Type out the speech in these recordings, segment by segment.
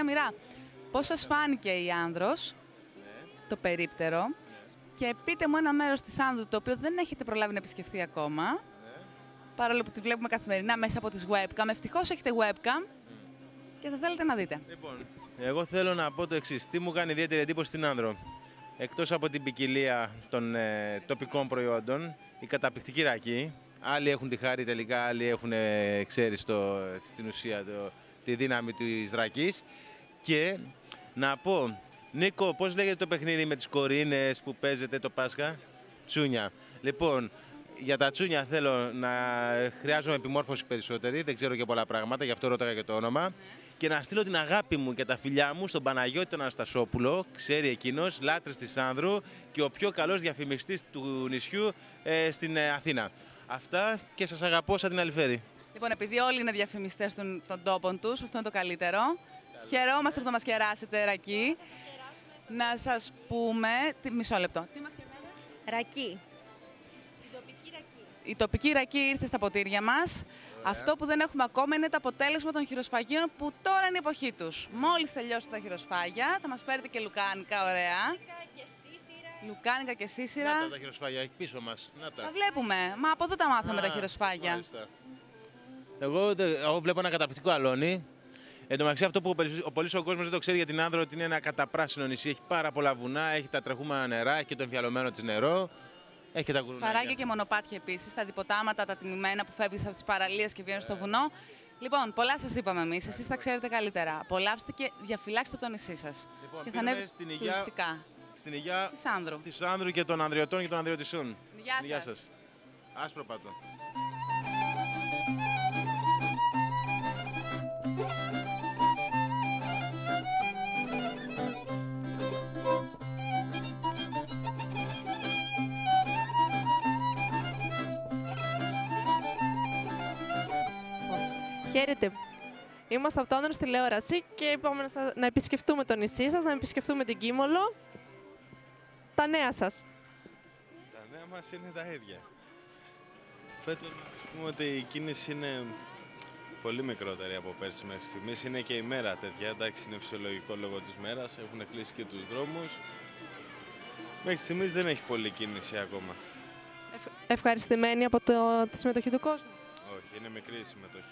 Μοιρά, πώς σας φάνηκε η Άνδρος, το περίπτερο, και πείτε μου ένα μέρος της Άνδρου το οποίο δεν έχετε προλάβει να επισκεφθεί ακόμα, παρόλο που τη βλέπουμε καθημερινά μέσα από τις webcam. Ευτυχώς έχετε webcam και θα θέλετε να δείτε. Λοιπόν, εγώ θέλω να πω το εξής. Τι μου κάνει ιδιαίτερη εντύπωση στην Άνδρο. Εκτός από την ποικιλία των τοπικών προϊόντων, η καταπληκτική ρακή. Άλλοι έχουν τη χάρη τελικά, άλλοι έχουν, ξέρεις, στην ουσία τη δύναμη της ρακής. Και να πω, Νίκο, πώς λέγεται το παιχνίδι με τις κορίνες που παίζετε το Πάσχα? Τσούνια. Λοιπόν, για τα τσούνια θέλω να χρειάζομαι επιμόρφωση περισσότερη, δεν ξέρω και πολλά πράγματα, γι' αυτό ρώταγα και το όνομα. Και να στείλω την αγάπη μου και τα φιλιά μου στον Παναγιώτη τον Αναστασόπουλο, ξέρει εκείνος, λάτρης της Άνδρου και ο πιο καλός διαφημιστής του νησιού στην Αθήνα. Αυτά και σας αγαπώ σαν την Αλιφέρη. Λοιπόν, επειδή όλοι είναι διαφημιστές των τόπων τους, αυτό είναι το καλύτερο. Χαιρόμαστε που θα μας κεράσετε ρακή. Να σας πούμε. Μισό λεπτό. Τι μας κερνάτε? Ρακή. Η τοπική ρακή ήρθε στα ποτήρια μας. Αυτό που δεν έχουμε ακόμα είναι το αποτέλεσμα των χειροσφαγείων που τώρα είναι η εποχή τους. Μόλις τελειώσουν τα χειροσφάγια, θα μας φέρετε και λουκάνικα ωραία. Λουκάνικα και σύσσυρα. Να τα χειροσφάγια, εκεί πίσω μας. Να τα. Τα βλέπουμε. Μα από εδώ τα μάθαμε τα χειροσφάγια. Μάλιστα. Εγώ βλέπω ένα καταπληκτικό αλόνι. Εν τω μεταξύ, αυτό που ο πολύς ο κόσμος δεν το ξέρει για την Άνδρο, ότι είναι ένα καταπράσινο νησί. Έχει πάρα πολλά βουνά, έχει τα τρεχούμενα νερά, έχει και το εμφιαλωμένο της νερό. Έχει και τα γουρνάκια. Φαράγγια και μονοπάτια επίσης, τα διποτάματα, τα τιμημένα που φεύγεις από τις παραλίες και βγαίνεις στο βουνό. Λοιπόν, πολλά σας είπαμε εμείς, εσείς τα ξέρετε καλύτερα. Απολαύστε και διαφυλάξτε το νησί σας. Λοιπόν, και θα ανέβει τουριστικά. Στην υγεία της Άνδρου και των Ανδριωτών και των Ανδριωτισσών. Στην υγεία σας. Άσπρο πάτο. Χαίρετε. Είμαστε από το Άνδρο τηλεόραση και είπαμε να επισκεφτούμε το νησί σας, να επισκεφτούμε την Κίμολο. Τα νέα σας. Τα νέα μας είναι τα ίδια. Φέτος να πούμε ότι η κίνηση είναι πολύ μικρότερη από πέρσι μέχρι στιγμής. Είναι και η μέρα τέτοια, εντάξει, είναι φυσιολογικό λόγω της μέρας, έχουν κλείσει και τους δρόμους. Μέχρι στιγμής δεν έχει πολλή κίνηση ακόμα. Ευχαριστημένοι από τη συμμετοχή του κόσμου. Όχι, είναι μικρή η συμμετοχή.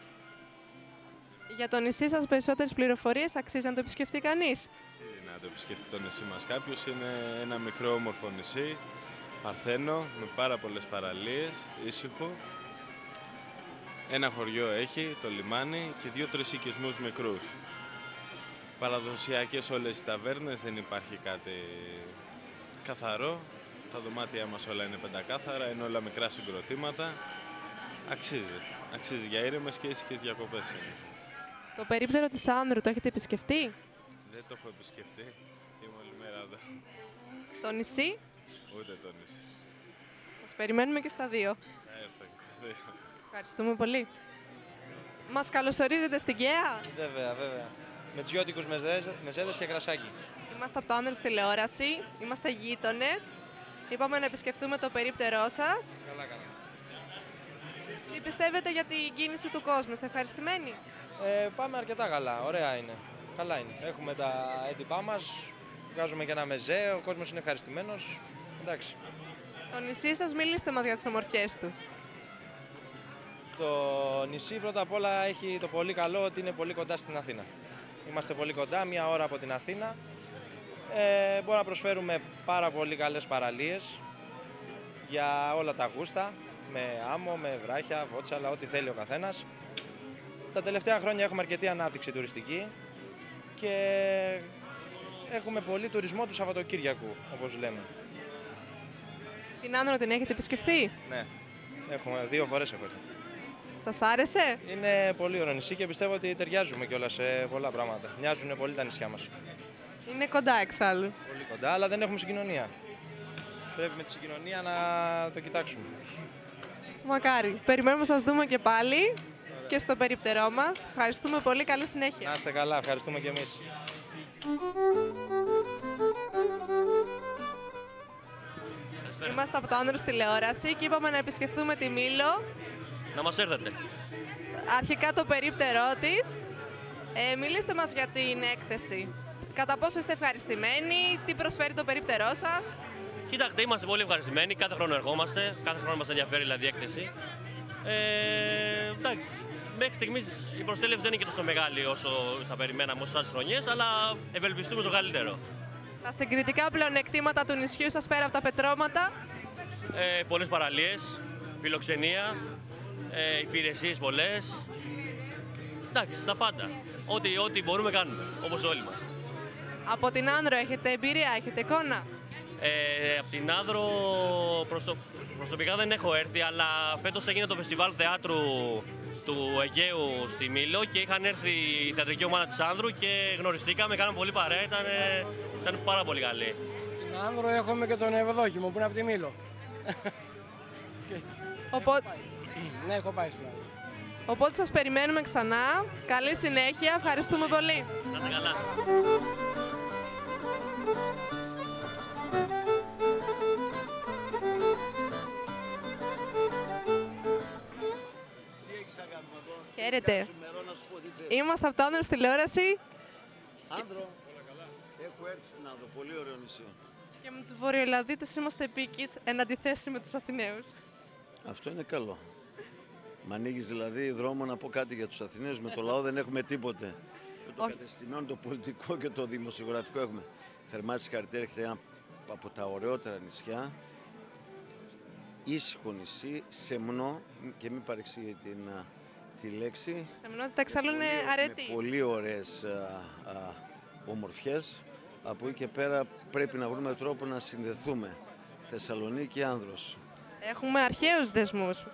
Για το νησί σας περισσότερες πληροφορίες, αξίζει να το επισκεφτεί κανείς? Αξίζει να το επισκεφτεί το νησί μας κάποιος. Είναι ένα μικρό όμορφο νησί, παρθένο, με πάρα πολλές παραλίες, ήσυχο. Ένα χωριό έχει, το λιμάνι και 2-3 οικισμούς μικρούς. Παραδοσιακές όλες οι ταβέρνες, δεν υπάρχει κάτι καθαρό. Τα δωμάτια μας όλα είναι πεντακάθαρα, είναι όλα μικρά συγκροτήματα. Αξίζει. Αξίζει για ήρεμες και ήσυχες διακοπές. Το περίπτερο της Άνδρου το έχετε επισκεφτεί? Δεν το έχω επισκεφτεί. Είμαι όλη μέρα εδώ. Το νησί? Ούτε το νησί. Σας περιμένουμε και στα δύο. Θα έρθω και στα δύο. Ευχαριστούμε πολύ. Μας καλωσορίζετε στην ΚΕΑ? Βέβαια, βέβαια. Με τζιώτικους μεζέδες και κρασάκι. Είμαστε από το Άνδρος τηλεόραση, είμαστε γείτονες. Είπαμε να επισκεφτούμε το περίπτερό σας. Καλά, καλά. Τι πιστεύετε για την κίνηση του κόσμου, είστε ευχαριστημένοι? Πάμε αρκετά καλά, ωραία είναι. Καλά είναι. Έχουμε τα έντυπά μας, βγάζουμε και ένα μεζέ, ο κόσμος είναι ευχαριστημένος. Εντάξει. Το νησί σας, μιλήστε μας για τις ομορφιές του. Το νησί πρώτα απ' όλα έχει το πολύ καλό ότι είναι πολύ κοντά στην Αθήνα. Είμαστε πολύ κοντά, 1 ώρα από την Αθήνα. Μπορούμε να προσφέρουμε πάρα πολύ καλές παραλίες για όλα τα γούστα, με άμμο, με βράχια, βότσαλα, ό,τι θέλει ο καθένας. Τα τελευταία χρόνια έχουμε αρκετή ανάπτυξη τουριστική και έχουμε πολύ τουρισμό του Σαββατοκύριακου, όπως λέμε. Την Άνδρο την έχετε επισκεφτεί? Ναι, έχουμε 2 φορές έχω έρθει. Σας άρεσε? Είναι πολύ ωραίο νησί και πιστεύω ότι ταιριάζουμε κιόλας σε πολλά πράγματα. Μοιάζουν πολύ τα νησιά μας. Είναι κοντά εξάλλου. Πολύ κοντά, αλλά δεν έχουμε συγκοινωνία. Πρέπει με τη συγκοινωνία να το κοιτάξουμε. Μακάρι. Περιμένουμε να σας δούμε και πάλι και στο περίπτερό μας. Ευχαριστούμε πολύ. Καλή συνέχεια. Να είστε καλά. Ευχαριστούμε κι εμείς. Είμαστε από το Άνδρος τηλεόραση και είπαμε να επισκεφθούμε τη Μήλο. Να μας έρθετε. Αρχικά το περίπτερό της Μιλήστε μας για την έκθεση. Κατά πόσο είστε ευχαριστημένοι, τι προσφέρει το περίπτερό σας? Κοιτάξτε, είμαστε πολύ ευχαριστημένοι. Κάθε χρόνο ερχόμαστε. Κάθε χρόνο μας ενδιαφέρει δηλαδή η έκθεση. Εντάξει, μέχρι στιγμής η προσέλευση δεν είναι και τόσο μεγάλη όσο θα περιμέναμε όσες άλλες χρονιές, αλλά ευελπιστούμε στο καλύτερο. Τα συγκριτικά πλεονεκτήματα του νησιού σας πέρα από τα πετρώματα? Πολλές παραλίες, φιλοξενία, υπηρεσίες πολλές. Εντάξει, τα πάντα. Ό,τι μπορούμε κάνουμε, όπως όλοι μας. Από την Άνδρο έχετε εμπειρία, έχετε εικόνα? Από την Άνδρο προσωπικά δεν έχω έρθει, αλλά φέτος έγινε το φεστιβάλ θεάτρου του Αιγαίου στη Μήλο και είχαν έρθει η θεατρική ομάδα της Άνδρου και γνωριστήκαμε, κάναμε πολύ παρέα, ήταν πάρα πολύ καλή. Στην Άνδρο έχουμε και τον Ευδόχημο που είναι από τη Μήλο. Ναι, έχω πάει στην Άνδρο. Οπότε σας περιμένουμε ξανά. Καλή συνέχεια, ευχαριστούμε πολύ. Να είστε καλά. Χαίρετε. Είμαστε από το Άνδρο στη τηλεόραση. Άνδρο, έχω έρθει στην Άνδρο, πολύ ωραίο νησί. Και με τους Βορειοελλαδίτες είμαστε επίκης εν αντιθέσει με τους Αθηναίους. Αυτό είναι καλό. Μ' ανοίγεις δηλαδή δρόμο να πω κάτι για τους Αθηναίους, με το λαό δεν έχουμε τίποτε. Το κατεστημένο, το πολιτικό και το δημοσιογραφικό έχουμε. Θερμά συγχαρητήρια, έχετε ένα από τα ωραιότερα νησιά. Ήσυχο νησί, σεμνό και μην παρεξηγεί τη λέξη. Σεμνότητα εξάλλου είναι αρετή. Με πολύ ωραίες ομορφιές. Από εκεί και πέρα πρέπει να βρούμε τρόπο να συνδεθούμε. Θεσσαλονίκη, Άνδρος. Έχουμε αρχαίους δεσμούς.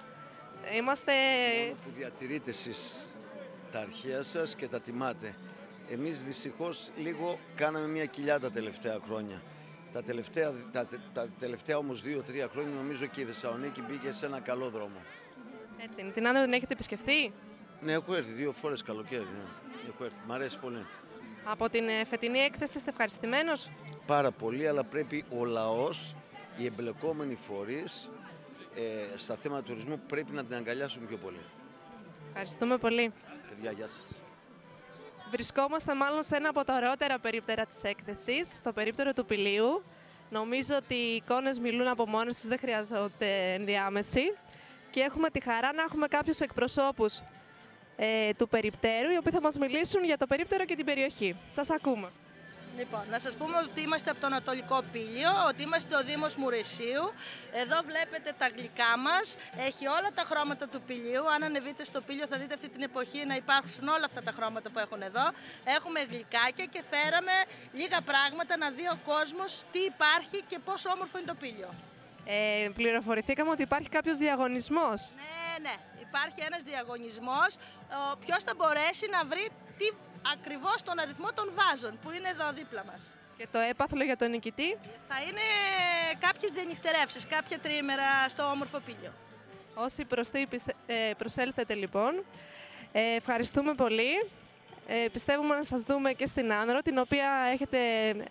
Είμαστε... που διατηρείτε εσείς τα αρχαία σας και τα τιμάτε. Εμείς δυστυχώς λίγο κάναμε μια κοιλιά τα τελευταία χρόνια. Τα τελευταία όμως 2-3 χρόνια νομίζω και η Θεσσαλονίκη μπήκε σε ένα καλό δρόμο. Έτσι είναι. Την Άνδρο την έχετε επισκεφθεί? Ναι, έχω έρθει 2 φορές καλοκαίρι. Ναι. Έχω έρθει. Μ' αρέσει πολύ. Από την φετινή έκθεση είστε ευχαριστημένος? Πάρα πολύ, αλλά πρέπει ο λαός, οι εμπλεκόμενοι φορείς στα θέματα τουρισμού πρέπει να την αγκαλιάσουν πιο πολύ. Ευχαριστούμε πολύ. Παιδιά, γεια σας. Βρισκόμαστε μάλλον σε ένα από τα ωραιότερα περίπτερα της έκθεσης, στο περίπτερο του Πηλίου. Νομίζω ότι οι εικόνες μιλούν από μόνες τους, δεν χρειάζονται ενδιάμεση. Και έχουμε τη χαρά να έχουμε κάποιους εκπροσώπους του περιπτέρου, οι οποίοι θα μας μιλήσουν για το περίπτερο και την περιοχή. Σας ακούμε. Λοιπόν, να σας πούμε ότι είμαστε από το Ανατολικό Πήλιο, ότι είμαστε ο Δήμος Μουρεσίου. Εδώ βλέπετε τα γλυκά μας, έχει όλα τα χρώματα του Πηλίου. Αν ανεβείτε στο Πήλιο θα δείτε αυτή την εποχή να υπάρχουν όλα αυτά τα χρώματα που έχουν εδώ. Έχουμε γλυκάκια και φέραμε λίγα πράγματα να δει ο κόσμος τι υπάρχει και πόσο όμορφο είναι το Πήλιο. Πληροφορηθήκαμε ότι υπάρχει κάποιος διαγωνισμός. Ναι, υπάρχει ένας διαγωνισμός. Ποιος θα μπορέσει να βρει τι ακριβώς τον αριθμό των βάζων που είναι εδώ δίπλα μας. Και το έπαθλο για τον νικητή? Θα είναι κάποιες διανυχτερεύσεις, κάποια τριήμερα στο όμορφο Πήλιο. Όσοι προσέλθετε λοιπόν, ευχαριστούμε πολύ. Πιστεύουμε να σας δούμε και στην Άνδρο, την οποία έχετε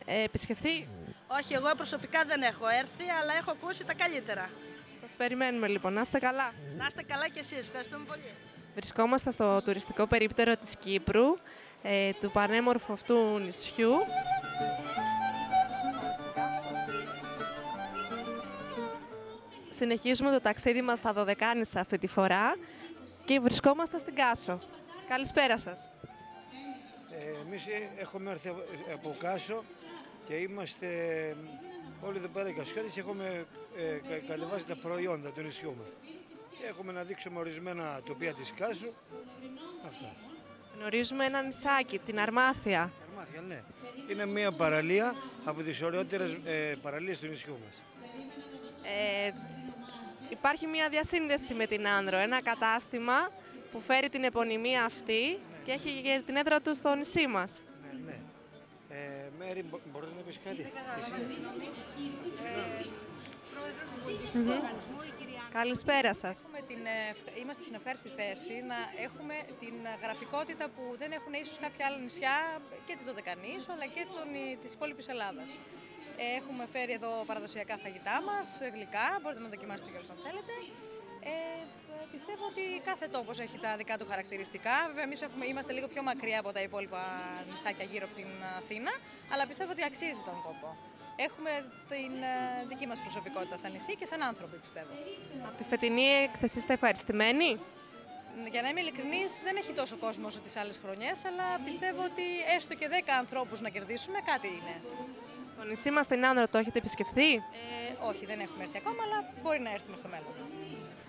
επισκεφθεί. Όχι, εγώ προσωπικά δεν έχω έρθει, αλλά έχω ακούσει τα καλύτερα. Σας περιμένουμε λοιπόν. Να είστε καλά. Να είστε καλά κι εσείς. Ευχαριστούμε πολύ. Βρισκόμαστε στο τουριστικό περίπτερο της Κύπρου, του πανέμορφου αυτού νησιού. Συνεχίζουμε το ταξίδι μας στα Δωδεκάνησα αυτή τη φορά και βρισκόμαστε στην Κάσο. Καλησπέρα σας. Εμείς έχουμε έρθει από Κάσο και είμαστε όλοι εδώ πέρα οι Κασιώτες και έχουμε κατεβάσει τα προϊόντα του νησιού μας. Και έχουμε να δείξουμε ορισμένα τοπία της Κάσου. Αυτά. Γνωρίζουμε ένα νησάκι, την Αρμάθια. Αρμάθια, ναι. Είναι μια παραλία από τις ωραιότερες παραλίες του νησιού μας. Υπάρχει μια διασύνδεση με την Άνδρο, ένα κατάστημα που φέρει την επωνυμία αυτή και έχει και την έδρα του στο νησί μας. Ναι. Μέρη, μπορείς να πεις κάτι? Καλησπέρα σας. Είμαστε στην ευχάριστη θέση να έχουμε την γραφικότητα που δεν έχουν ίσως κάποια άλλα νησιά και της Δωδεκανήσου αλλά και της υπόλοιπης Ελλάδας. Έχουμε φέρει εδώ παραδοσιακά φαγητά μας, γλυκά, μπορείτε να δοκιμάσετε κιόλας αν θέλετε. Πιστεύω ότι κάθε τόπος έχει τα δικά του χαρακτηριστικά. Βέβαια, εμείς είμαστε λίγο πιο μακριά από τα υπόλοιπα νησάκια γύρω από την Αθήνα, αλλά πιστεύω ότι αξίζει τον κόπο. Έχουμε την δική μας προσωπικότητα σαν νησί και σαν άνθρωποι, πιστεύω. Από τη φετινή έκθεση είστε ευχαριστημένοι? Για να είμαι ειλικρινής, δεν έχει τόσο κόσμο όσο τις άλλες χρονιές, αλλά πιστεύω ότι έστω και 10 ανθρώπους να κερδίσουμε, κάτι είναι. Το νησί μας στην Άνδρο το έχετε επισκεφθεί? Όχι, δεν έχουμε έρθει ακόμα, αλλά μπορεί να έρθουμε στο μέλλον.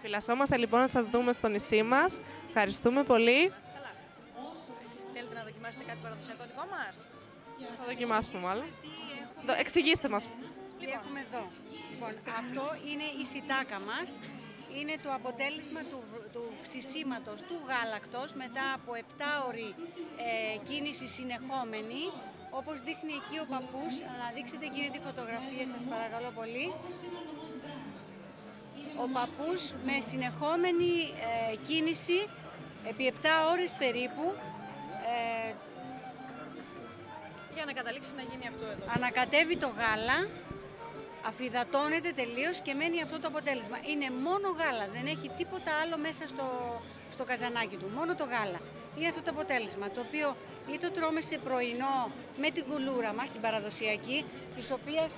Φυλασσόμαστε λοιπόν να σας δούμε στο νησί μας. Ευχαριστούμε πολύ. Θέλετε να δοκιμάσετε κάτι παραδοσιακό δικό μας? Θα δοκιμάσουμε μάλλον. Εξηγήστε μας. Τι έχουμε εδώ. Λοιπόν, αυτό είναι η σιτάκα μας. Είναι το αποτέλεσμα του ψησίματος του γάλακτος μετά από 7ωρη κίνηση συνεχόμενη. Όπως δείχνει εκεί ο παππούς, να δείξετε εκείνη τη φωτογραφία σας παρακαλώ πολύ. Ο παππούς με συνεχόμενη κίνηση επί 7 ώρες περίπου. Για να καταλήξει να γίνει αυτό εδώ. Ανακατεύει το γάλα, αφυδατώνεται τελείως και μένει αυτό το αποτέλεσμα. Είναι μόνο γάλα, δεν έχει τίποτα άλλο μέσα στο καζανάκι του, μόνο το γάλα. Είναι αυτό το αποτέλεσμα, το οποίο ή το τρώμε σε πρωινό με την κουλούρα μας, την παραδοσιακή, της οποίας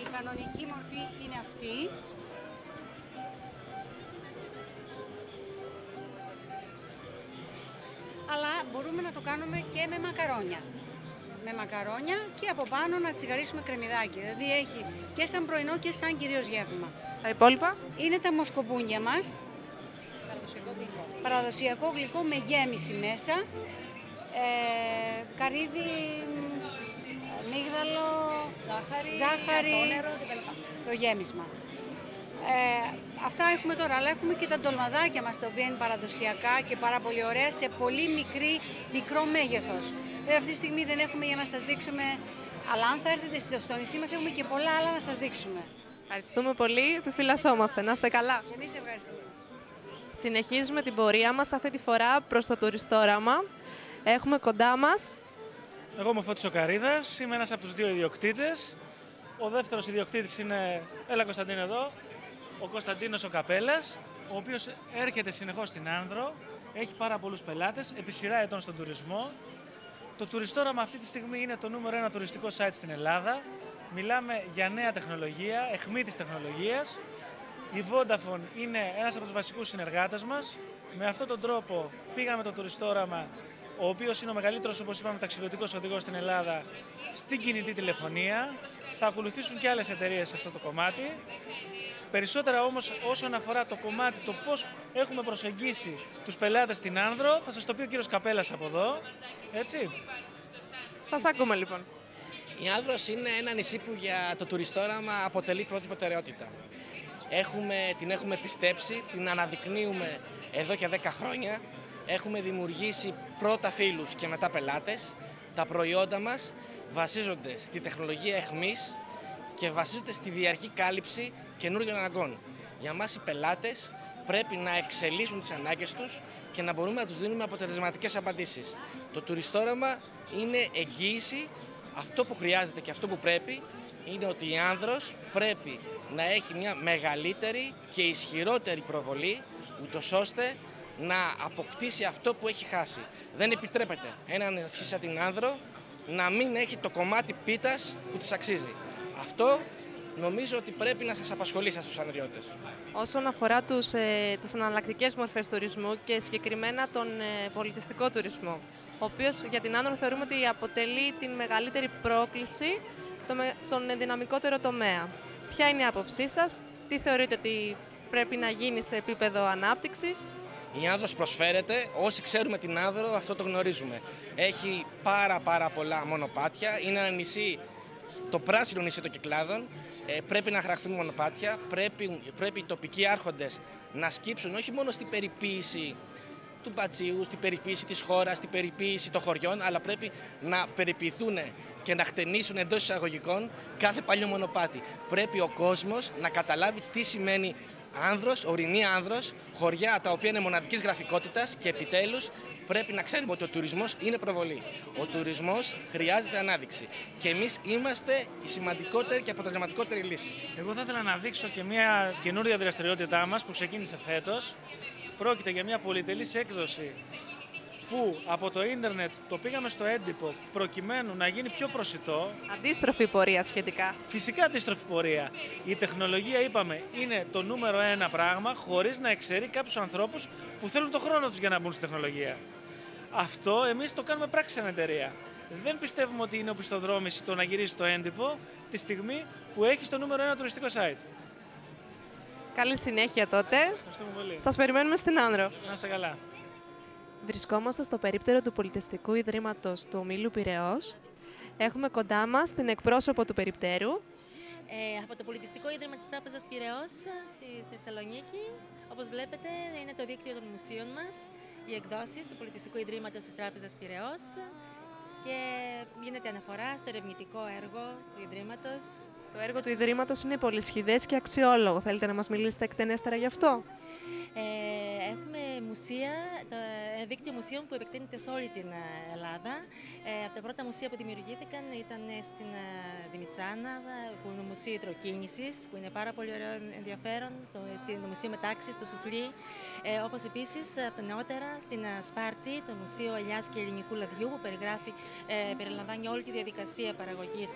η κανονική μορφή είναι αυτή. Αλλά μπορούμε να το κάνουμε και με μακαρόνια. Με μακαρόνια και από πάνω να τσιγαρίσουμε κρεμμυδάκι. Δηλαδή έχει και σαν πρωινό και σαν κυρίως γεύμα. Τα υπόλοιπα? Είναι τα μοσκομπούνια μας. Παραδοσιακό γλυκό με γέμιση μέσα. Καρύδι, μίγδαλο, ζάχαρη, το γέμισμα. Αυτά έχουμε τώρα, αλλά έχουμε και τα ντολμαδάκια μας, τα οποία είναι παραδοσιακά και πάρα πολύ ωραία, σε πολύ μικρό μέγεθος. Βέβαια αυτή τη στιγμή δεν έχουμε για να σας δείξουμε, αλλά αν θα έρθετε στο νησί μας έχουμε και πολλά άλλα να σας δείξουμε. Ευχαριστούμε πολύ, επιφυλασσόμαστε, να είστε καλά. Εμείς ευχαριστούμε. Συνεχίζουμε την πορεία μας αυτή τη φορά προς το τουριστόραμα. Έχουμε κοντά μας. Εγώ είμαι ο Φώτης ο Καρίδας, είμαι ένας από τους δύο ιδιοκτήτες. Ο δεύτερος ιδιοκτήτης είναι, έλα Κωνσταντίνο εδώ, ο Κωνσταντίνος ο Καπέλας, ο οποίος έρχεται συνεχώς στην Άνδρο, έχει πάρα πολλούς πελάτες, επί σειρά ετών στον τουρισμό. Το τουριστόραμα αυτή τη στιγμή είναι το νούμερο 1 τουριστικό site στην Ελλάδα. Μιλάμε για νέα τεχνολογία, αιχμή της τεχνολογίας. Η Vodafone είναι ένας από τους βασικούς συνεργάτες μας. Με αυτόν τον τρόπο πήγαμε το τουριστόραμα, ο οποίος είναι ο μεγαλύτερος, όπως είπαμε, ταξιδιωτικός οδηγός στην Ελλάδα, στην κινητή τηλεφωνία. Θα ακολουθήσουν και άλλες εταιρείες σε αυτό το κομμάτι. Περισσότερα όμως όσον αφορά το κομμάτι, το πώς έχουμε προσεγγίσει τους πελάτες στην Άνδρο, θα σας το πει ο κύριος Καπέλας από εδώ, έτσι. Σας ακούμε λοιπόν. Η Άνδρος είναι ένα νησί που για το τουριστόραμα αποτελεί πρώτη προτεραιότητα. Την έχουμε πιστέψει, την αναδεικνύουμε εδώ και 10 χρόνια. Έχουμε δημιουργήσει πρώτα φίλους και μετά πελάτες. Τα προϊόντα μας βασίζονται στη τεχνολογία αιχμής και βασίζονται στη διαρκή κάλυψη καινούριων αναγκών. Για μας οι πελάτες πρέπει να εξελίσσουν τις ανάγκες τους και να μπορούμε να τους δίνουμε αποτελεσματικές απαντήσεις. Το τουριστόραμα είναι εγγύηση. Αυτό που χρειάζεται και αυτό που πρέπει είναι ότι η Άνδρος πρέπει να έχει μια μεγαλύτερη και ισχυρότερη προβολή, ούτως ώστε να αποκτήσει αυτό που έχει χάσει. Δεν επιτρέπεται ένα νησί σαν την Άνδρο να μην έχει το κομμάτι πίτας που της αξίζει. Αυτό νομίζω ότι πρέπει να σας απασχολεί σας τους ανδριώτες. Όσον αφορά τις εναλλακτικές μορφές τουρισμού και συγκεκριμένα τον πολιτιστικό τουρισμό, ο οποίος για την Άνδρο θεωρούμε ότι αποτελεί την μεγαλύτερη πρόκληση, τον δυναμικότερο τομέα. Ποια είναι η άποψή σας, τι θεωρείτε ότι πρέπει να γίνει σε επίπεδο ανάπτυξης? Η Άνδρος προσφέρεται, όσοι ξέρουμε την Άνδρο αυτό το γνωρίζουμε. Έχει πάρα πολλά μονοπάτια, είναι ένα νησί, το πράσινο νησί των Κυκλάδων. Πρέπει να χαραχθούν μονοπάτια, πρέπει οι τοπικοί άρχοντες να σκύψουν όχι μόνο στην περιποίηση του μπατσίου, στην περιποίηση της χώρας, στην περιποίηση των χωριών, αλλά πρέπει να περιποιηθούν και να χτενίσουν εντός εισαγωγικών κάθε παλιό μονοπάτι. Πρέπει ο κόσμος να καταλάβει τι σημαίνει Άνδρος, ορεινή Άνδρος, χωριά τα οποία είναι μοναδικής γραφικότητας και επιτέλους πρέπει να ξέρουμε ότι ο τουρισμός είναι προβολή. Ο τουρισμός χρειάζεται ανάδειξη και εμείς είμαστε η σημαντικότερη και αποτελεσματικότερη λύση. Εγώ θα ήθελα να δείξω και μια καινούρια δραστηριότητά μας που ξεκίνησε φέτος. Πρόκειται για μια πολυτελής έκδοση που από το ίντερνετ το πήγαμε στο έντυπο προκειμένου να γίνει πιο προσιτό. Αντίστροφη πορεία σχετικά. Φυσικά αντίστροφη πορεία. Η τεχνολογία, είπαμε, είναι το νούμερο ένα πράγμα, χωρίς να εξαιρεί κάποιους ανθρώπους που θέλουν το χρόνο τους για να μπουν στη τεχνολογία. Αυτό εμείς το κάνουμε πράξη σαν εταιρεία. Δεν πιστεύουμε ότι είναι οπισθοδρόμηση το να γυρίσει το έντυπο τη στιγμή που έχει το νούμερο ένα τουριστικό site. Καλή συνέχεια τότε. Ευχαριστούμε πολύ. Σας περιμένουμε στην Άνδρο. Να είστε καλά. Βρισκόμαστε στο περίπτερο του Πολιτιστικού Ιδρύματος του Ομίλου Πειραιώς. Έχουμε κοντά μας την εκπρόσωπο του περιπτέρου. Από το Πολιτιστικό Ίδρυμα της Τράπεζας Πειραιώς στη Θεσσαλονίκη. Όπως βλέπετε, είναι το δίκτυο των μουσείων μας, οι εκδόσεις του Πολιτιστικού Ιδρύματος της Τράπεζας Πειραιώς και γίνεται αναφορά στο ερευνητικό έργο του Ιδρύματος. Το έργο του Ιδρύματος είναι πολυσχηδές και αξιόλογο. Θέλετε να μας μιλήσετε εκτενέστερα γι' αυτό? Έχουμε μουσεία, το δίκτυο μουσείων που επεκτείνεται σε όλη την Ελλάδα. Από τα πρώτα μουσεία που δημιουργήθηκαν ήταν στην Δημητσάνα, που είναι το Μουσείο Ιτροκίνησης, που είναι πάρα πολύ ωραίο ενδιαφέρον, στο Μουσείο Μετάξης, στο Σουφλί, όπως επίσης από τα νεότερα στην Σπάρτη, το Μουσείο Ελιάς και Ελληνικού Λαδιού, που περιλαμβάνει όλη τη διαδικασία παραγωγής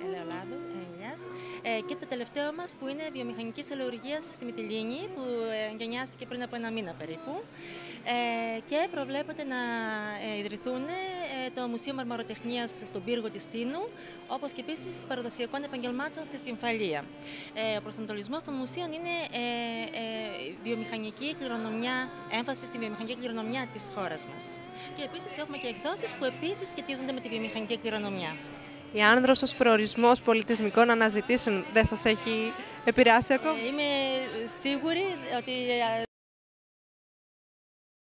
ελαιολάδου, ελιάς. Και το τελευταίο μας που είναι βιομηχανικής ελαιουργίας στη Μυτιλήνη, που γενιάστηκε πριν από ένα μήνα περίπου, και προβλέπεται να ιδρυθούν το Μουσείο Μαρμαροτεχνίας στον πύργο της Τίνου, όπως και επίσης παραδοσιακών επαγγελμάτων στη Στυμφαλία. Ο προσανατολισμός των μουσείων είναι βιομηχανική κληρονομιά, έμφαση στη βιομηχανική κληρονομιά της χώρας μας. Και επίσης έχουμε και εκδόσεις που επίσης σχετίζονται με τη βιομηχανική κληρονομιά. Η Άνδρος ως προορισμός πολιτισμικών αναζητήσεων δεν σας έχει επηρεάσει ακόμα? Είμαι σίγουρη ότι